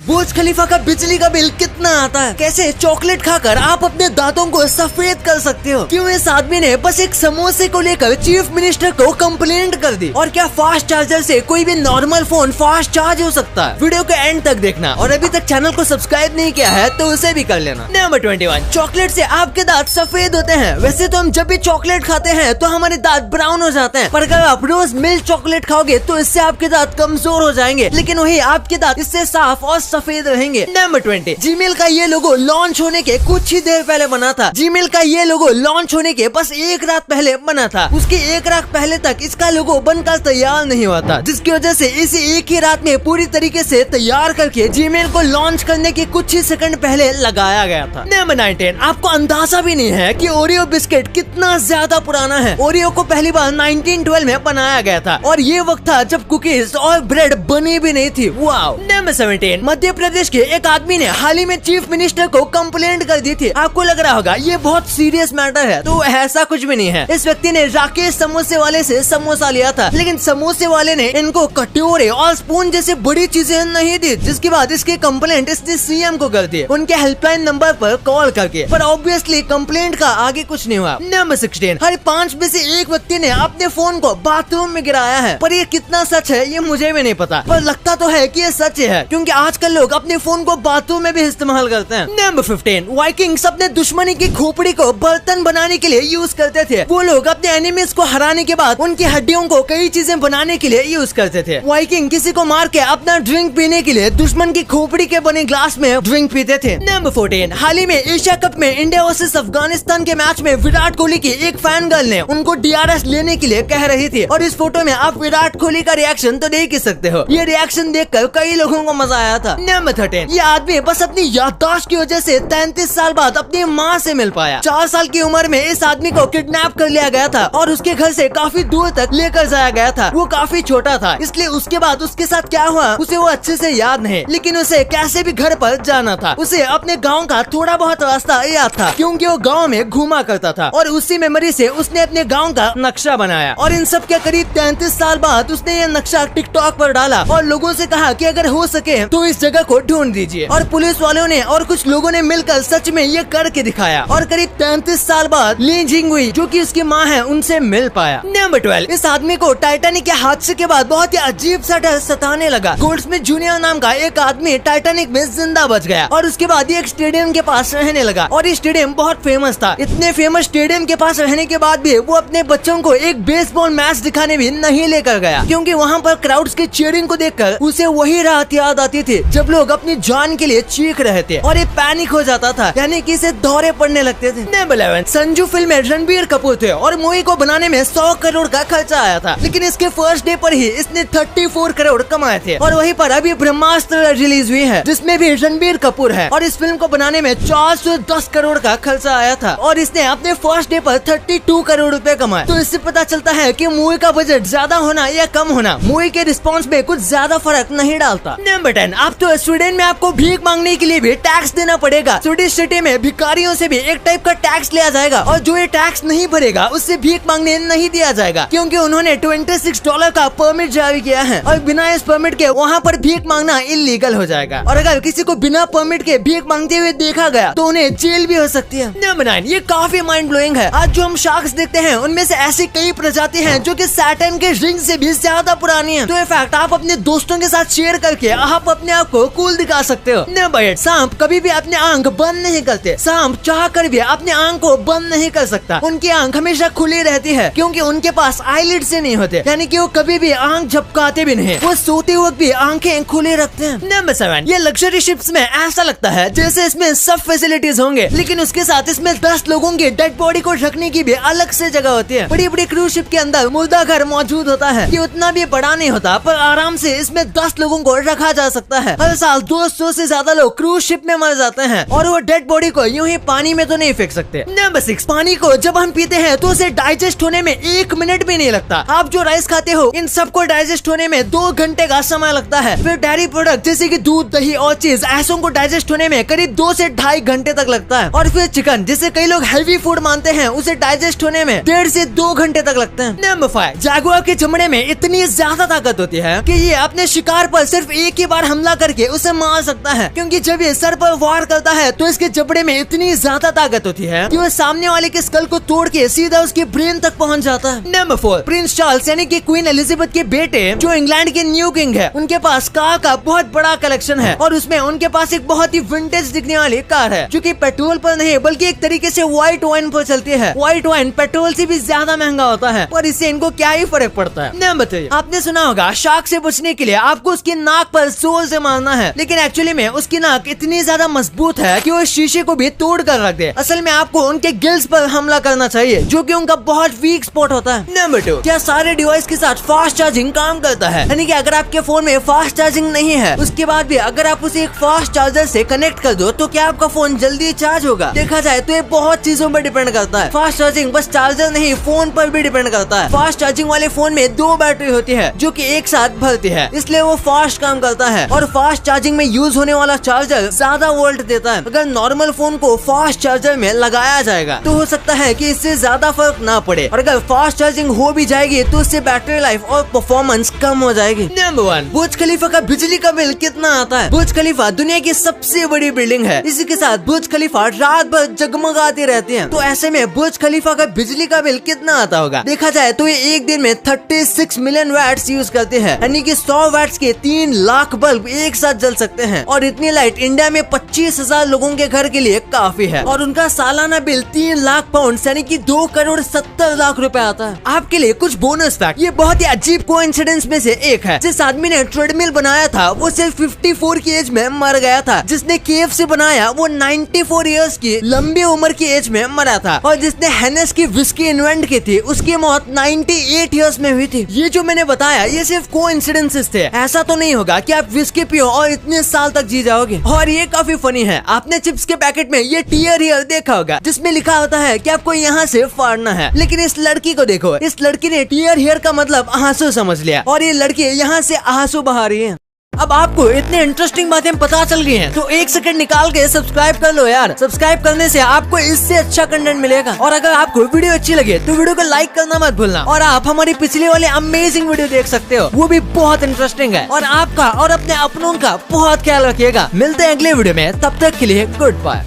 बुर्ज खलीफा का बिजली का बिल कितना आता है, कैसे चॉकलेट खाकर आप अपने दांतों को सफेद कर सकते हो, क्यों इस आदमी ने बस एक समोसे को लेकर चीफ मिनिस्टर को कंप्लेंट कर दी, और क्या फास्ट चार्जर से कोई भी नॉर्मल फोन फास्ट चार्ज हो सकता है। वीडियो के एंड तक देखना, और अभी तक चैनल को सब्सक्राइब नहीं किया है तो उसे भी कर लेना। नंबर 21, चॉकलेट से आपके दांत सफेद होते हैं। वैसे तो हम जब भी चॉकलेट खाते हैं तो हमारे दांत ब्राउन हो जाते हैं, पर अगर आप रोज मिल्क चॉकलेट खाओगे तो इससे आपके दांत कमजोर हो जाएंगे, लेकिन वही आपके दांत इससे साफ और सफेद रहेंगे। नंबर 20, जीमेल का ये लोगो लॉन्च होने के कुछ ही देर पहले बना था। जीमेल का ये लोगो लॉन्च होने के बस एक रात पहले बना था। उसकी एक रात पहले तक इसका लोगो बनकर तैयार नहीं हुआ था, जिसकी वजह से इसे एक ही रात में पूरी तरीके से तैयार करके जीमेल को लॉन्च करने के कुछ ही सेकंड पहले लगाया गया था। नंबर 19, आपको अंदाजा भी नहीं है कि ओरियो बिस्किट कितना ज्यादा पुराना है। ओरियो को पहली बार 1912 में बनाया गया था, और ये वक्त था जब कुकीज और ब्रेड बनी भी नहीं थी। वाओ। नंबर 17, मध्य प्रदेश के एक आदमी ने हाल ही में चीफ मिनिस्टर को कंप्लेंट कर दी थी। आपको लग रहा होगा ये बहुत सीरियस मैटर है, तो ऐसा कुछ भी नहीं है। इस व्यक्ति ने राकेश समोसे वाले से समोसा लिया था, लेकिन समोसे वाले ने इनको कटोरे और स्पून जैसे बड़ी चीजें नहीं दी, जिसके बाद इसकी कंप्लेंट इसने सीएम को कर दी, उनके हेल्पलाइन नंबर पर कॉल करके। पर ऑब्वियसली कंप्लेंट का आगे कुछ नहीं हुआ। नंबर 16, हर 5 में से एक व्यक्ति ने अपने फोन को बाथरूम में गिराया है, पर ये कितना सच है ये मुझे भी नहीं पता, पर लगता तो है कि ये सच है, क्योंकि आजकल लोग अपने फोन को बाथरूम में भी इस्तेमाल करते हैं। नंबर 15, वाइकिंग्स अपने दुश्मनी की खोपड़ी को बर्तन बनाने के लिए यूज करते थे। वो लोग अपने एनिमीज को हराने के बाद उनकी हड्डियों को कई चीजें बनाने के लिए यूज करते थे। वाइकिंग किसी को मार के अपना ड्रिंक पीने के लिए दुश्मन की खोपड़ी के बने ग्लास में ड्रिंक पीते थे। नंबर 14, हाल ही में एशिया कप में इंडिया वर्सेस अफगानिस्तान के मैच में विराट कोहली की एक फैन गर्ल ने उनको DRS लेने के लिए कह रही थी, और इस फोटो में आप विराट कोहली का रिएक्शन तो देख ही सकते हो। ये रिएक्शन देखकर कई लोगों को मजा आया था। नंबर 13, ये आदमी बस अपनी याददाश्त की वजह से 33 साल बाद अपनी माँ से मिल पाया। 4 साल की उम्र में इस आदमी को किडनैप कर लिया गया था, और उसके घर से काफी दूर तक लेकर जाया गया था। वो काफी छोटा था, इसलिए उसके बाद उसके साथ क्या हुआ उसे वो अच्छे से याद नहीं, लेकिन उसे कैसे भी घर पर जाना था। उसे अपने गाँव का थोड़ा बहुत रास्ता याद था, क्योंकि वो गाँव में घूमा करता था, और उसी मेमोरी से उसने अपने गाँव का नक्शा बनाया। और इन सब के करीब 33 साल बाद उसने ये नक्शा टिकटॉक पर डाला, और लोगों से कहा कि अगर हो सके तो इस जगह को ढूंढ दीजिए। और पुलिस वालों ने और कुछ लोगों ने मिलकर सच में ये करके दिखाया, और करीब 33 साल बाद ली जिंगुई, जो कि उसकी माँ है, उनसे मिल पाया। नंबर 12, इस आदमी को टाइटैनिक के हादसे के बाद बहुत ही अजीब सा डर सताने लगा। गोल्डस्मिथ जूनियर नाम का एक आदमी टाइटैनिक में जिंदा बच गया, और उसके बाद ये एक स्टेडियम के पास रहने लगा, और ये स्टेडियम बहुत फेमस था। इतने फेमस स्टेडियम के पास रहने के बाद भी वो अपने बच्चों को एक बेसबॉल मैच दिखाने भी नहीं लेकर गया, क्योंकि वहाँ पर क्राउड्स की चीयरिंग को देखकर उसे वही रात याद आती थी जब लोग अपनी जान के लिए चीख रहे थे, और ये पैनिक हो जाता था, यानी कि इसे दौरे पड़ने लगते थे। नंबर 11, संजू फिल्म में रणबीर कपूर थे, और मूवी को बनाने में 100 करोड़ का खर्चा आया था, लेकिन इसके फर्स्ट डे पर ही इसने 34 करोड़ कमाए थे। और वहीं पर अभी ब्रह्मास्त्र रिलीज हुई है, जिसमें भी रणबीर कपूर है, और इस फिल्म को बनाने में 410 करोड़ का खर्चा आया था, और इसने अपने फर्स्ट डे पर 32 करोड़ रुपए कमाए। तो इससे पता चलता है कि मूवी का बजट ज्यादा होना या कम होना मूवी के रिस्पॉन्स में कुछ ज्यादा फर्क नहीं डालता। नंबर 10, अब तो स्वीडन में आपको भीख मांगने के लिए भी टैक्स देना पड़ेगा। स्वीडिश सिटी में भिखारियों से भी एक टाइप का टैक्स लिया जाएगा, और जो ये टैक्स नहीं भरेगा उससे भीख मांगने नहीं दिया जाएगा, क्योंकि उन्होंने $26 का परमिट जारी किया है, और बिना इस परमिट के वहाँ पर भीख मांगना इलीगल हो जाएगा। और अगर किसी को बिना परमिट के भीख मांगते हुए देखा गया तो उन्हें जेल भी हो सकती है। नंबर 9, ये काफी माइंड ब्लोइंग है। आज जो हम शार्क्स देखते हैं उनमें से ऐसी कई प्रजाति हैं जो कि सैटर्न के रिंग से भी ज्यादा पुरानी है। तो इनफैक्ट आप अपने दोस्तों के साथ शेयर करके आप अपने आप को कूल दिखा सकते हो। नंबर 8, सांप कभी भी अपने आंख बंद नहीं करते। सांप चाह कर भी अपने आंख को बंद नहीं कर सकता। उनकी आंख हमेशा खुली रहती है, क्योंकि उनके पास आईलिड से नहीं होते, यानी कि वो कभी भी आंख झपकाते भी नहीं। वो सोते वक्त भी आंखें खुली रखते हैं। नंबर 7, ये लग्जरी शिप्स में ऐसा लगता है जैसे इसमें सब फैसिलिटीज होंगे, लेकिन उसके साथ इसमें 10 लोगों की डेड बॉडी को रखने की भी अलग से जगह होती है। बड़ी बड़ी क्रूज शिप के अंदर मुर्दा घर मौजूद होता है। ये उतना भी बड़ा नहीं होता, पर आराम से इसमें 10 लोगों को रखा जा सकता है। हर साल 200 से ज्यादा लोग क्रूज शिप में मर जाते हैं, और वो डेड बॉडी को यूं ही पानी में तो नहीं फेंक सकते। नंबर 6, पानी को जब हम पीते हैं तो उसे डाइजेस्ट होने में 1 मिनट भी नहीं लगता। आप जो राइस खाते हो इन सबको डाइजेस्ट होने में 2 घंटे का समय लगता है। फिर डेयरी प्रोडक्ट जैसे कि दूध, दही और चीज ऐसों को डाइजेस्ट होने में करीब 2 से 2.5 घंटे तक लगता है। और फिर चिकन, जिसे कई लोग हेवी फूड मानते हैं, उसे डाइजेस्ट होने में 1.5 से 2 घंटे तक लगते हैं। नंबर 5, जैगुआर के चमड़े में इतनी ज्यादा ताकत होती है कि ये अपने शिकार पर सिर्फ एक ही बार हमला करके के उसे मार सकता है, क्योंकि जब ये सर पर वार करता है तो इसके जबड़े में इतनी ज्यादा ताकत होती है कि वह सामने वाले के स्कल को तोड़ के सीधा उसके ब्रेन तक पहुंच जाता है। नंबर 4, प्रिंस चार्ल्स यानी कि क्वीन एलिजाबेथ के बेटे जो इंग्लैंड के न्यू किंग है, उनके पास कार का बहुत बड़ा कलेक्शन है और उसमें उनके पास एक बहुत ही विंटेज दिखने वाली कार है जो कि पेट्रोल पर नहीं बल्कि एक तरीके से व्हाइट वाइन पर चलती है। व्हाइट वाइन पेट्रोल से भी ज्यादा महंगा होता है, पर इससे इनको क्या ही फर्क पड़ता है। नंबर 3, आपने सुना होगा शार्क से बचने के लिए आपको उसकी नाक पर जोर से मारना है, लेकिन एक्चुअली में उसकी नाक इतनी ज्यादा मजबूत है कि वो शीशे को भी तोड़ कर रख दे। असल में आपको उनके गिल्स पर हमला करना चाहिए जो कि उनका बहुत वीक स्पॉट होता है। नंबर 2, क्या सारे डिवाइस के साथ फास्ट चार्जिंग काम करता है? यानी कि अगर आपके फोन में फास्ट चार्जिंग नहीं है उसके बाद भी अगर आप उसे एक फास्ट चार्जर से कनेक्ट कर दो तो क्या आपका फोन जल्दी चार्ज होगा? देखा जाए तो ये बहुत चीजों पर डिपेंड करता है। फास्ट चार्जिंग बस चार्जर नहीं फोन पर भी डिपेंड करता है। फास्ट चार्जिंग वाले फोन में 2 बैटरी होती है जो कि एक साथ भरती है, इसलिए वो फास्ट काम करता है और फास्ट चार्जिंग में यूज होने वाला चार्जर ज्यादा वोल्ट देता है। अगर नॉर्मल फोन को फास्ट चार्जर में लगाया जाएगा तो हो सकता है कि इससे ज्यादा फर्क ना पड़े, और अगर फास्ट चार्जिंग हो भी जाएगी तो उससे बैटरी लाइफ और परफॉर्मेंस कम हो जाएगी। नंबर 1, बुर्ज खलीफा का बिजली का बिल कितना आता है? बुर्ज खलीफा दुनिया की सबसे बड़ी बिल्डिंग है, इसी के साथ बुर्ज खलीफा रात भर जगमगाती रहती है, तो ऐसे में बुर्ज खलीफा का बिजली का बिल कितना आता होगा? देखा जाए तो ये एक दिन में 36 मिलियन वैट्स यूज करते हैं, यानी कि 100 वैट्स के 3 लाख बल्ब एक साथ जल सकते हैं, और इतनी लाइट इंडिया में 25,000 लोगों के घर के लिए काफी है, और उनका सालाना बिल 3 लाख पाउंड यानी कि 2 करोड़ 70 लाख रुपए आता है। आपके लिए कुछ बोनस फैक्ट, ये बहुत ही अजीब कोइंसिडेंस में से एक है। जिस आदमी ने ट्रेडमिल बनाया था वो सिर्फ 54 की एज में मर गया था, जिसने KFC बनाया वो 94 इयर्स की लंबी उम्र की एज में मरा था, और जिसने हेनेस की विस्की इन्वेंट की थी उसकी मौत 98 इयर्स में हुई थी। ये जो मैंने बताया ये सिर्फ कोइंसिडेंसेस थे, ऐसा तो नहीं होगा कि आप विस्की पियो और इतने साल तक जी जाओगे। और ये काफी फनी है, आपने चिप्स के पैकेट में ये टीयर हियर देखा होगा जिसमें लिखा होता है कि आपको यहाँ से फाड़ना है, लेकिन इस लड़की को देखो, इस लड़की ने टीयर हियर का मतलब आंसू समझ लिया और ये लड़की यहाँ से आंसू बहा रही है। अब आपको इतने इंटरेस्टिंग बातें पता चल गई हैं, तो 1 सेकंड निकाल के सब्सक्राइब कर लो यार। सब्सक्राइब करने से आपको इससे अच्छा कंटेंट मिलेगा, और अगर आपको वीडियो अच्छी लगे तो वीडियो को लाइक करना मत भूलना, और आप हमारी पिछले वाले अमेजिंग वीडियो देख सकते हो, वो भी बहुत इंटरेस्टिंग है। और आपका और अपने अपनों का बहुत ख्याल रखिएगा। मिलते हैं अगले वीडियो में, तब तक के लिए गुड बाय।